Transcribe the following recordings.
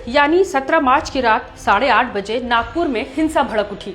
यानी 17 मार्च की रात 8:30 बजे नागपुर में हिंसा भड़क उठी।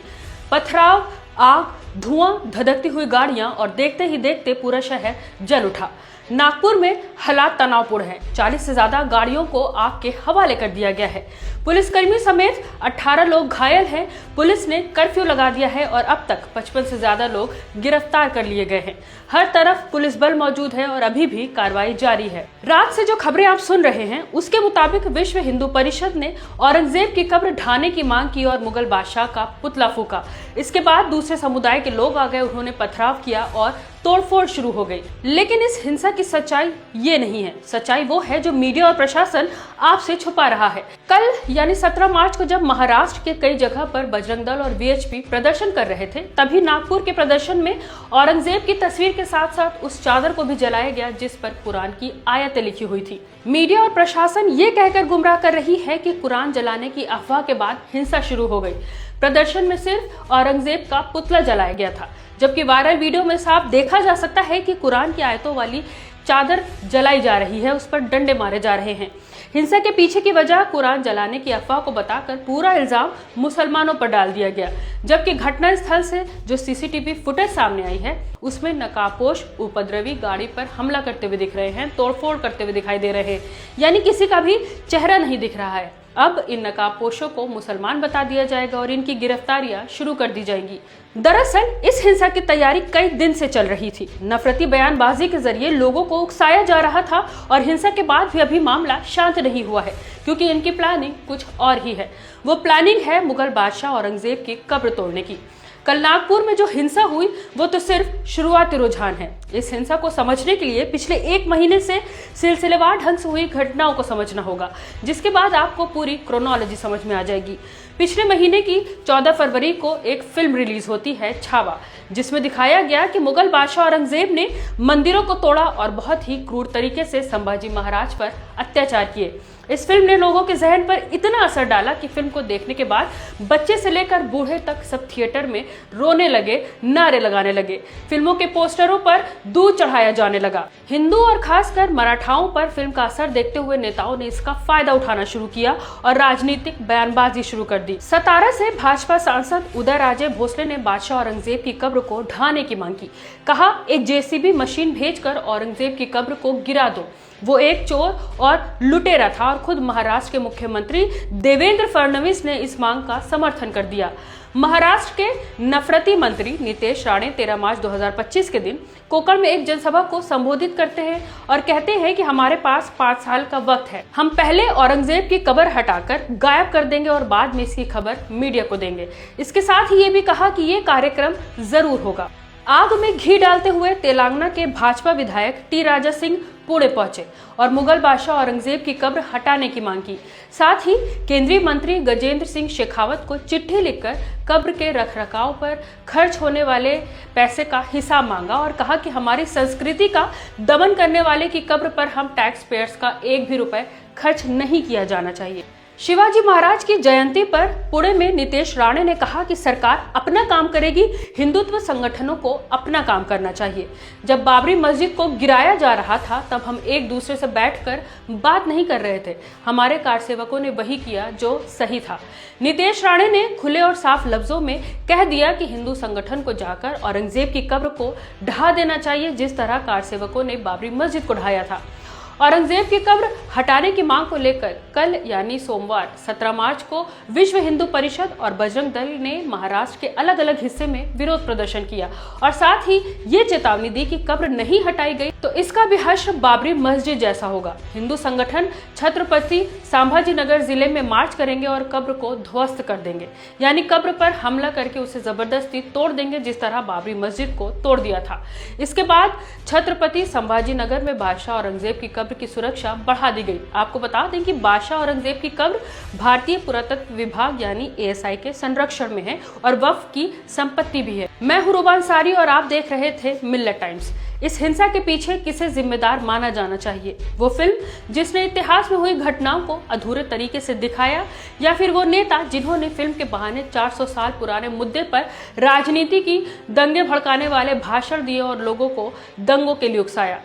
पथराव, आग, धुआं, धधकती हुई गाड़ियां और देखते ही देखते पूरा शहर जल उठा। नागपुर में हालात तनावपूर्ण हैं। 40 से ज्यादा गाड़ियों को आग के हवाले कर दिया गया है। पुलिसकर्मी समेत 18 लोग घायल हैं। पुलिस ने कर्फ्यू लगा दिया है और अब तक 55 से ज्यादा लोग गिरफ्तार कर लिए गए हैं। हर तरफ पुलिस बल मौजूद है और अभी भी कार्रवाई जारी है। रात से जो खबरें आप सुन रहे हैं उसके मुताबिक विश्व हिंदू परिषद ने औरंगजेब की कब्र ढाने की मांग की और मुगल बादशाह का पुतला फूका। इसके बाद दूसरे समुदाय के लोग आ गए, उन्होंने पथराव किया और तोड़फोड़ शुरू हो गई। लेकिन इस हिंसा की सच्चाई ये नहीं है। सच्चाई वो है जो मीडिया और प्रशासन आपसे छुपा रहा है। कल यानी 17 मार्च को जब महाराष्ट्र के कई जगह पर बजरंग दल और वीएचपी प्रदर्शन कर रहे थे, तभी नागपुर के प्रदर्शन में औरंगजेब की तस्वीर के साथ साथ उस चादर को भी जलाया गया जिस पर कुरान की आयतें लिखी हुई थी। मीडिया और प्रशासन ये कहकर गुमराह कर रही है कि कुरान जलाने की अफवाह के बाद हिंसा शुरू हो गई। प्रदर्शन में सिर्फ औरंगजेब का पुतला जलाया गया था, जबकि वायरल वीडियो में साफ देखा जा सकता है कि कुरान की आयतों वाली चादर जलाई जा रही है, उस पर डंडे मारे जा रहे हैं। हिंसा के पीछे की वजह कुरान जलाने की अफवाह को बताकर पूरा इल्जाम मुसलमानों पर डाल दिया गया, जबकि घटनास्थल से जो सीसीटीवी फुटेज सामने आई है उसमें नकाबपोश उपद्रवी गाड़ी पर हमला करते हुए दिख रहे हैं, तोड़फोड़ करते हुए दिखाई दे रहे हैं, यानी किसी का भी चेहरा नहीं दिख रहा है। अब इन नकाबपोशों को मुसलमान बता दिया जाएगा और इनकी गिरफ्तारियां शुरू कर दी जाएंगी। दरअसल इस हिंसा की तैयारी कई दिन से चल रही थी। नफरती बयानबाजी के जरिए लोगों को उकसाया जा रहा था और हिंसा के बाद भी अभी मामला शांत नहीं हुआ है, क्योंकि इनकी प्लानिंग कुछ और ही है। वो प्लानिंग है मुगल बादशाह औरंगजेब की कब्र तोड़ने की। कल नागपुर में जो हिंसा हुई वो तो सिर्फ शुरुआती रुझान है। इस हिंसा को समझने के लिए पिछले 1 महीने से सिलसिलेवार ढंग से हुई घटनाओं को समझना होगा, जिसके बाद आपको पूरी क्रोनोलॉजी समझ में आ जाएगी। पिछले महीने की 14 फरवरी को एक फिल्म रिलीज होती है छावा, जिसमें दिखाया गया कि मुगल बादशाह औरंगजेब ने मंदिरों को तोड़ा और बहुत ही क्रूर तरीके से संभाजी महाराज पर अत्याचार किए। इस फिल्म ने लोगों के जहन पर इतना असर डाला कि फिल्म को देखने के बाद बच्चे से लेकर बूढ़े तक सब थिएटर में रोने लगे, नारे लगाने लगे। फिल्मों के पोस्टरों पर दूध चढ़ाया जाने लगा। हिंदू और खासकर मराठाओं पर फिल्म का असर देखते हुए नेताओं ने इसका फायदा उठाना शुरू किया और राजनीतिक बयानबाजी शुरू कर दी। सतारा से भाजपा सांसद उदयराजे भोसले ने बादशाह औरंगजेब की कब्र को ढाने की मांग की। कहा, एक जेसीबी मशीन भेजकर औरंगजेब की कब्र को गिरा दो। वो एक चोर और लुटेरा था और खुद महाराष्ट्र के मुख्यमंत्री देवेंद्र फडणवीस ने इस मांग का समर्थन कर दिया। महाराष्ट्र के नफरती मंत्री नितेश राणे 13 मार्च 2025 के दिन कोकण में एक जनसभा को संबोधित करते हैं और कहते हैं कि हमारे पास 5 साल का वक्त है। हम पहले औरंगजेब की कब्र हटाकर गायब कर देंगे और बाद में इसकी खबर मीडिया को देंगे। इसके साथ ही ये भी कहा कि ये कार्यक्रम जरूर होगा। आग में घी डालते हुए तेलंगाना के भाजपा विधायक टी राजा सिंह पुणे पहुंचे और मुगल बादशाह औरंगजेब की कब्र हटाने की मांग की। साथ ही केंद्रीय मंत्री गजेंद्र सिंह शेखावत को चिट्ठी लिखकर कब्र के रखरखाव पर खर्च होने वाले पैसे का हिसाब मांगा और कहा कि हमारी संस्कृति का दमन करने वाले की कब्र पर हम टैक्स पेयर्स का 1 भी रुपए खर्च नहीं किया जाना चाहिए। शिवाजी महाराज की जयंती पर पुणे में नितेश राणे ने कहा कि सरकार अपना काम करेगी, हिंदुत्व संगठनों को अपना काम करना चाहिए। जब बाबरी मस्जिद को गिराया जा रहा था तब हम एक दूसरे से बैठकर बात नहीं कर रहे थे। हमारे कारसेवकों ने वही किया जो सही था। नितेश राणे ने खुले और साफ लफ्जों में कह दिया कि हिंदू संगठन को जाकर औरंगजेब की कब्र को ढहा देना चाहिए, जिस तरह कारसेवकों ने बाबरी मस्जिद को ढाया था। औरंगजेब की कब्र हटाने की मांग को लेकर कल यानी सोमवार 17 मार्च को विश्व हिंदू परिषद और बजरंग दल ने महाराष्ट्र के अलग अलग हिस्से में विरोध प्रदर्शन किया और साथ ही ये चेतावनी दी कि कब्र नहीं हटाई गई तो इसका भी हश्र बाबरी मस्जिद जैसा होगा। हिंदू संगठन छत्रपति संभाजी नगर जिले में मार्च करेंगे और कब्र को ध्वस्त कर देंगे, यानी कब्र पर हमला करके उसे जबरदस्ती तोड़ देंगे, जिस तरह बाबरी मस्जिद को तोड़ दिया था। इसके बाद छत्रपति संभाजी नगर में बादशाह औरंगजेब की कब्र की सुरक्षा बढ़ा दी गई। आपको बता दें कि बादशाह औरंगजेब की कब्र भारतीय पुरातत्व विभाग यानी एएसआई के संरक्षण में है और वक्फ की संपत्ति भी है। मैं हूं रूबा अंसारी और आप देख रहे थे मिल्लत टाइम्स। इस हिंसा के पीछे किसे जिम्मेदार माना जाना चाहिए? वो फिल्म जिसने इतिहास में हुई घटनाओं को अधूरे तरीके से दिखाया, या फिर वो नेता जिन्होंने फिल्म के बहाने 400 साल पुराने मुद्दे पर राजनीति की दंगे भड़काने वाले भाषण दिए और लोगों को दंगों के लिए उकसाया?